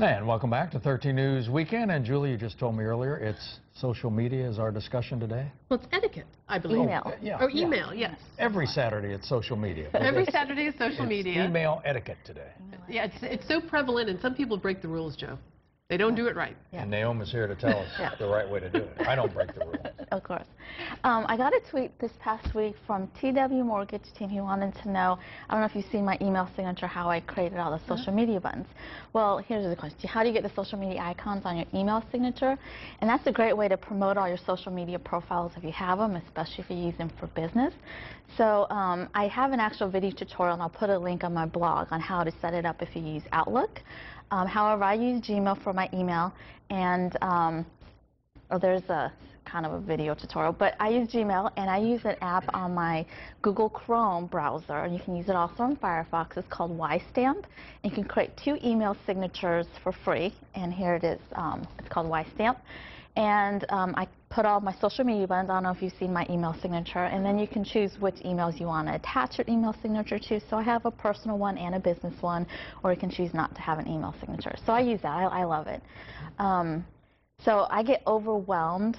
And welcome back to 13 News Weekend. And Julie, you just told me earlier, it's social media is our discussion today. Well, it's etiquette, I believe. Email. Or email, yes. Every Saturday it's social media. Every Saturday is social media. Email etiquette today. Yeah, it's so prevalent, and some people break the rules, Joe. They don't do it right. Yeah. And Naomi's here to tell us the right way to do it. I don't break the rules. Of course. I got a tweet this past week from TW Mortgage Team. He wanted to know, I don't know if you've seen my email signature, how I created all the social media buttons. Well, here's the question. How do you get the social media icons on your email signature? And that's a great way to promote all your social media profiles if you have them, especially if you use them for business. So I have an actual video tutorial, and I'll put a link on my blog on how to set it up if you use Outlook. However, I use Gmail for my email, and there's a kind of a video tutorial, but I use Gmail, and I use an app on my Google Chrome browser, and you can use it also on Firefox. It's called YStamp. You can create 2 email signatures for free, and here it is. It's called YStamp. And I put all my social media buttons. I don't know if you've seen my email signature. And then you can choose which emails you want to attach your email signature to. So I have a personal one and a business one, or you can choose not to have an email signature. So I use that. I love it. So I get overwhelmed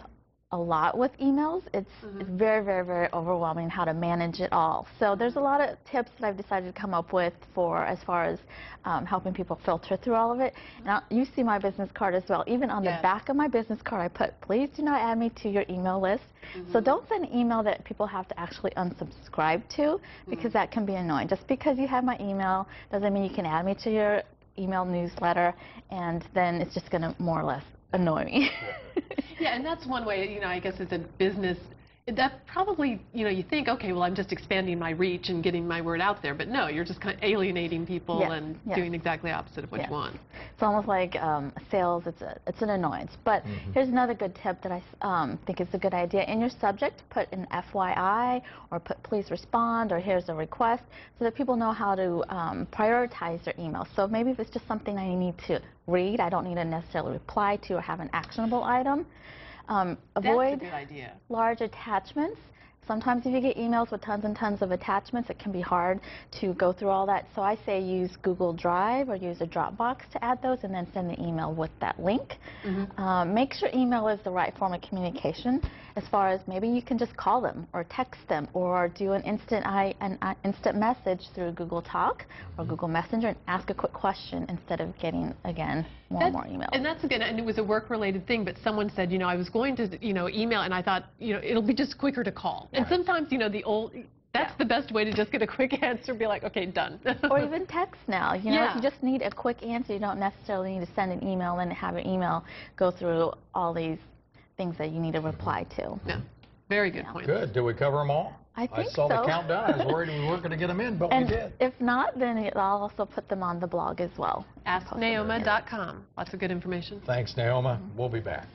a lot with emails. It's very, very, very overwhelming how to manage it all. So there's a lot of tips that I've decided to come up with for as far as helping people filter through all of it. Now, you see my business card as well. Even on the back of my business card, I put, please do not add me to your email list. So don't send an email that people have to actually unsubscribe to, because that can be annoying. Just because you have my email doesn't mean you can add me to your email newsletter, and then it's just going to more or less annoy me. Yeah, and that's one way, I guess as a business, that probably, you think, okay, well, I'm just expanding my reach and getting my word out there. But no, you're just kind of alienating people and doing exactly opposite of what you want. It's almost like sales. It's an annoyance. But here's another good tip that I think is a good idea. In your subject, put an FYI, or put please respond, or here's a request, so that people know how to prioritize their emails. So maybe if it's just something I need to read, I don't need to necessarily reply to or have an actionable item. Avoid large attachments. Sometimes if you get emails with tons and tons of attachments, it can be hard to go through all that. So I say use Google Drive or use a Dropbox to add those, and then send the email with that link. Make sure email is the right form of communication, as far as maybe you can just call them or text them or do an instant message through Google Talk or Google Messenger and ask a quick question instead of getting, again, more and more emails. And that's, again, and it was a work-related thing, but someone said, I was going to, email, and I thought, it'll be just quicker to call. And sometimes, that's the best way to just get a quick answer, be like, okay, done. Or even text now. If you just need a quick answer, you don't necessarily need to send an email and have an email go through all these things that you need to reply to. Yeah, very good point. Good. Did we cover them all? I think saw the countdown. I was worried we weren't going to get them in, but we did. If not, then I'll also put them on the blog as well. AskNaoma.com. Lots of good information. Thanks, Naoma. We'll be back.